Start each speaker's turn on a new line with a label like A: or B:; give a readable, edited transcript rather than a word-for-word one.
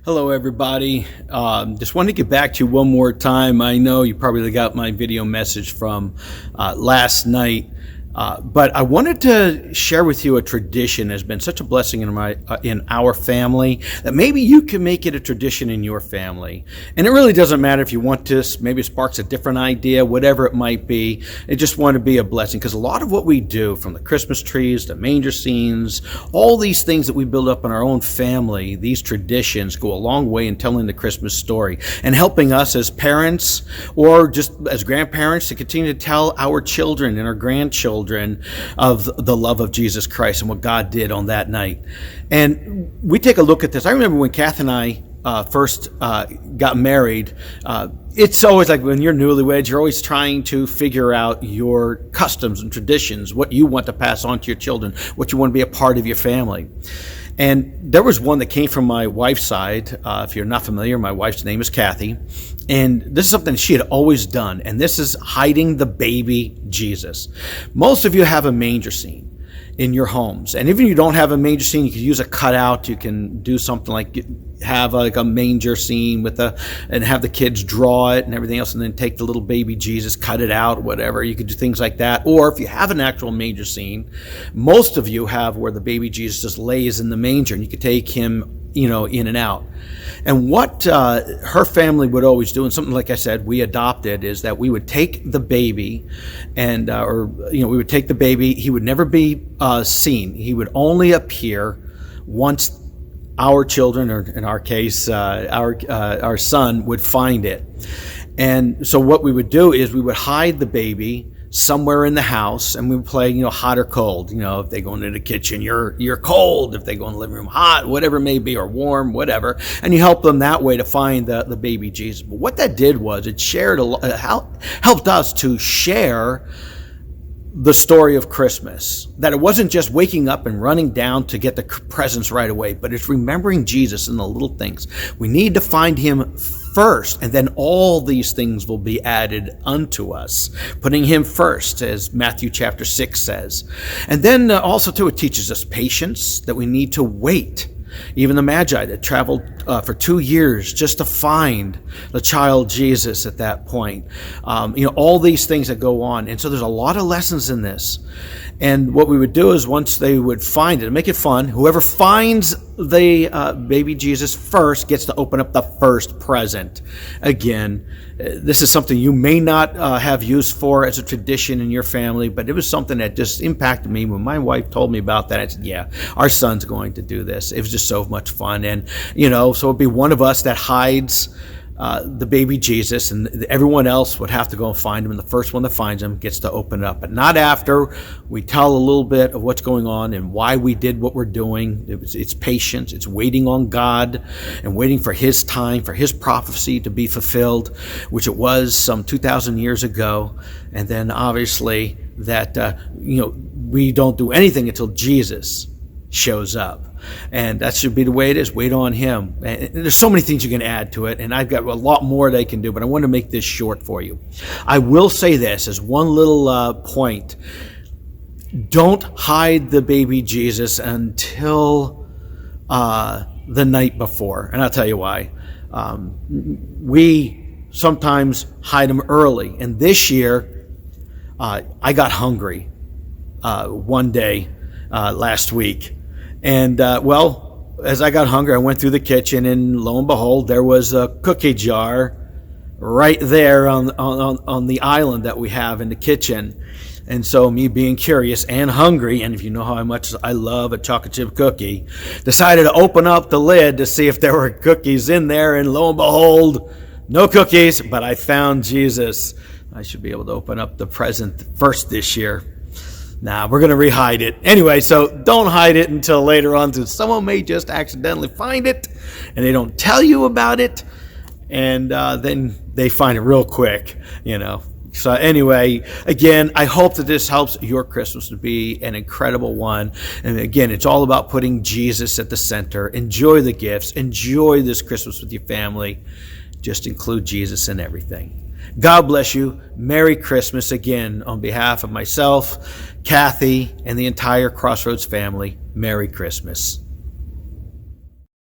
A: Hello, everybody. Just wanted to get back to you one more time. I know you probably got my video message from last night, but I wanted to share with you a tradition that has been such a blessing in our family that maybe you can make it a tradition in your family. And it really doesn't matter if you want this. Maybe it sparks a different idea, whatever it might be. It just want to be a blessing because a lot of what we do, from the Christmas trees, the manger scenes, all these things that we build up in our own family, these traditions go a long way in telling the Christmas story and helping us as parents or just as grandparents to continue to tell our children and our grandchildren of the love of Jesus Christ and what God did on that night. And we take a look at this. I remember when Kath and I first got married. It's always like when you're newlyweds, you're always trying to figure out your customs and traditions, what you want to pass on to your children, what you want to be a part of your family. And there was one that came from my wife's side. If you're not familiar, my wife's name is Kathy. And this is something she had always done. And this is hiding the baby Jesus. Most of you have a manger scene in your homes. And even if you don't have a manger scene, you can use a cutout. You can do something like have like a manger scene and have the kids draw it and everything else, and then take the little baby Jesus, cut it out, whatever. You could do things like that. Or if you have an actual manger scene, most of you have where the baby Jesus just lays in the manger, and you could take him, in and out. And what her family would always do, and something like I said, we adopted, is that we would take the baby, and we would take the baby. He would never be seen. He would only appear once our children, or in our case, our son, would find it. And so what we would do is we would hide the baby somewhere in the house, and we would play, hot or cold. If they go into the kitchen, you're cold. If they go in the living room, hot, whatever it may be, or warm, whatever. And you help them that way to find the baby Jesus. But what that did was it helped us to share the story of Christmas. That it wasn't just waking up and running down to get the presents right away, but it's remembering Jesus in the little things. We need to find him first, and then all these things will be added unto us. Putting him first, as Matthew chapter 6 says. And then also too, it teaches us patience, that we need to wait. Even the Magi that traveled for 2 years just to find the child Jesus at that point. All these things that go on. And so there's a lot of lessons in this. And what we would do is once they would find it, make it fun, whoever finds the baby Jesus first gets to open up the first present. Again, this is something you may not have use for as a tradition in your family, but it was something that just impacted me when my wife told me about that. I said, yeah, our son's going to do this. It was just so much fun. And, so it'd be one of us that hides the baby Jesus, and everyone else would have to go and find him, and the first one that finds him gets to open it up. But not after. We tell a little bit of what's going on and why we did what we're doing. It's patience. It's waiting on God and waiting for his time, for his prophecy to be fulfilled, which it was some 2,000 years ago. And then obviously that, we don't do anything until Jesus shows up. And that should be the way it is. Wait on him. And there's so many things you can add to it, and I've got a lot more that I can do, but I want to make this short for you. I will say this as one little point. Don't hide the baby Jesus until the night before, and I'll tell you why. We sometimes hide them early, and this year I got hungry one day last week. And, as I got hungry, I went through the kitchen, and lo and behold, there was a cookie jar right there on the island that we have in the kitchen. And so me being curious and hungry, and if you know how much I love a chocolate chip cookie, decided to open up the lid to see if there were cookies in there, and lo and behold, no cookies, but I found Jesus. I should be able to open up the present first this year. Nah, we're going to re-hide it. Anyway, so don't hide it until later on. So someone may just accidentally find it, and they don't tell you about it, and then they find it real quick, So anyway, again, I hope that this helps your Christmas to be an incredible one. And again, it's all about putting Jesus at the center. Enjoy the gifts. Enjoy this Christmas with your family. Just include Jesus in everything. God bless you. Merry Christmas again on behalf of myself, Kathy, and the entire Crossroads family. Merry Christmas.